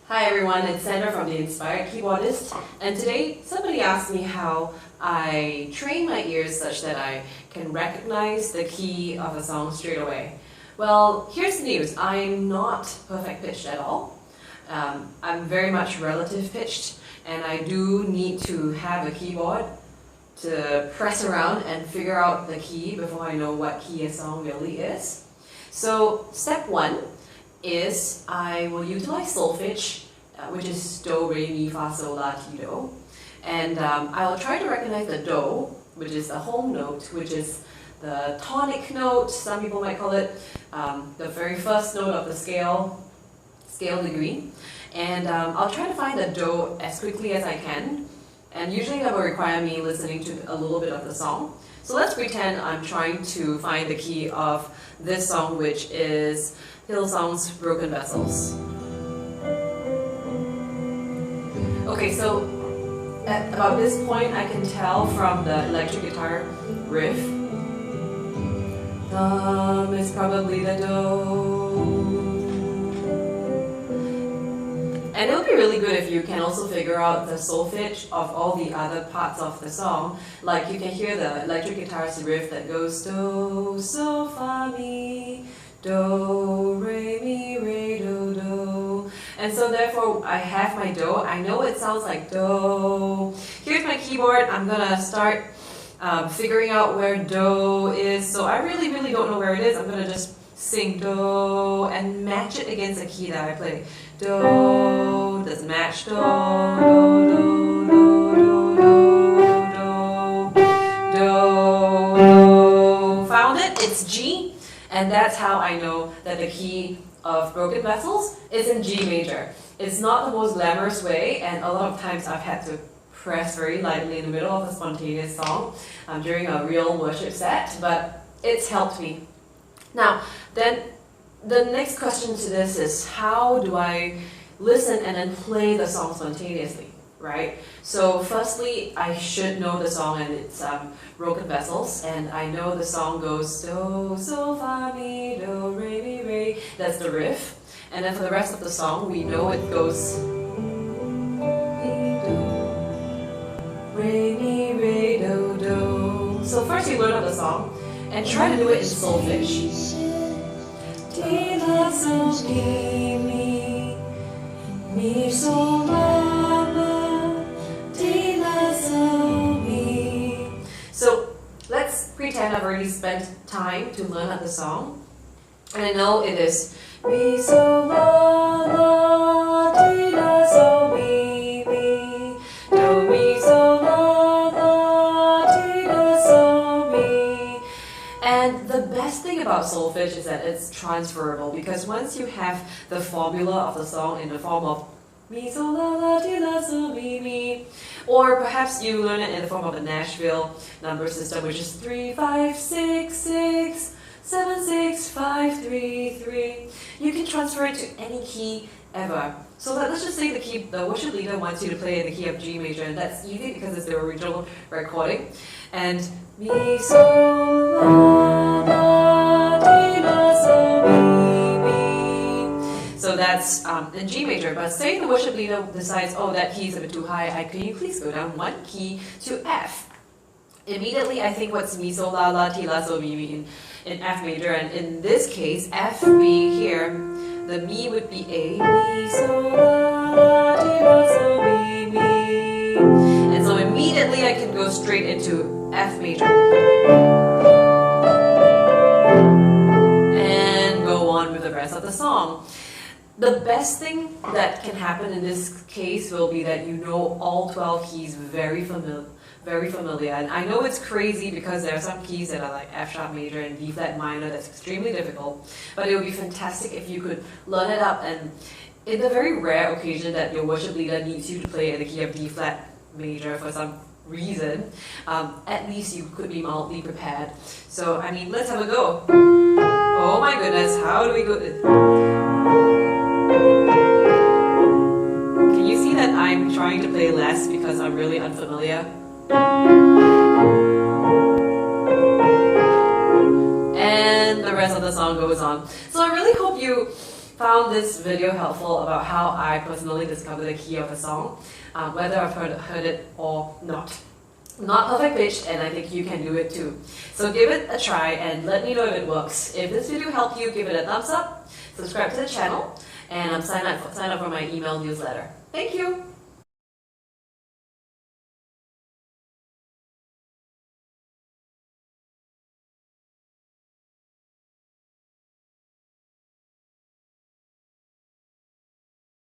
Hi everyone, it's Sandra from the Inspired Keyboardist, and today somebody asked me how I train my ears such that I can recognize the key of a song straight away. Well, here's the news. I'm not perfect pitched at all. I'm very much relative pitched, and I do need to have a keyboard to press around and figure out the key before I know what key a song really is. So step one is I will utilize solfege, which is do, re, mi, fa, sol, la, ti, do. And I'll try to recognize the do, which is the home note, which is the tonic note, some people might call it, the very first note of the scale degree. And I'll try to find the do as quickly as I can. And usually that will require me listening to a little bit of the song. So let's pretend I'm trying to find the key of this song, which is Hillsong's Broken Vessels. Okay, so at about this point I can tell from the electric guitar riff, is probably the do. And it would be really good if you can also figure out the solfege of all the other parts of the song. Like you can hear the electric guitar's riff that goes do, so, fa, mi, do, re, mi, re, do, do. And so therefore I have my do. I know it sounds like do. Here's my keyboard. I'm gonna start figuring out where do is. So I really don't know where it is. I'm gonna just sing do and match it against the key that I play. Do doesn't match. Do, do, do, do, do, do, do. Found it. It's G, and that's how I know that the key of Broken Vessels is in G major. It's not the most glamorous way, and a lot of times I've had to press very lightly in the middle of a spontaneous song during a real worship set, but it's helped me. Now, then the next question to this is, how do I listen and then play the song spontaneously, right? So firstly, I should know the song, and it's Broken Vessels, and I know the song goes do, so, fa, mi, do, re, mi, re. That's the riff. And then for the rest of the song, we know it goes mi, do, re, mi, re, do, do. So first you learn out the song and try to do it in solfege. Ti, la, so, mi, mi, sol, la, la, ti, la, so, mi. So let's pretend I've already spent time to learn out the song. And I know it is mi, sol, la, la, ti, la, so, mi, mi, do, mi, sol, la, la, ti, la, so, mi. And the best thing about solfege is that it's transferable, because once you have the formula of the song in the form of mi, sol, la, la, ti, la, so, mi, mi, or perhaps you learn it in the form of a Nashville number system, which is 3, 5, 6, 6, 7, 6, 5, 3, 3. You can transfer it to any key ever. So let's just say the worship leader wants you to play in the key of G major, and that's easy because it's the original recording. And mi, sol, la, la, ti, la, so, mi, mi. So that's in G major. But say the worship leader decides, oh, that key is a bit too high. Can you please go down one key to F? Immediately I think what's mi, sol, la, la, ti, la, so, mi, mi in F major. And in this case, F being here, the mi would be A. Mi, sol, la, la, ti, la, so, mi, mi. And so immediately I can go straight into F major. And go on with the rest of the song. The best thing that can happen in this case will be that you know all 12 keys very familiar. And I know it's crazy because there are some keys that are like F sharp major and B flat minor. That's extremely difficult. But it would be fantastic if you could learn it up, and in the very rare occasion that your worship leader needs you to play in the key of D flat major for some reason, at least you could be mildly prepared. So, I mean, let's have a go. Oh my goodness, how do we go? Can you see that I'm trying to play less because I'm really unfamiliar? And the rest of the song goes on. So I really hope you found this video helpful about how I personally discovered the key of a song, whether I've heard it or not. Not perfect pitched, and I think you can do it too. So give it a try and let me know if it works. If this video helped you, give it a thumbs up, subscribe to the channel, and sign up for my email newsletter. Thank you!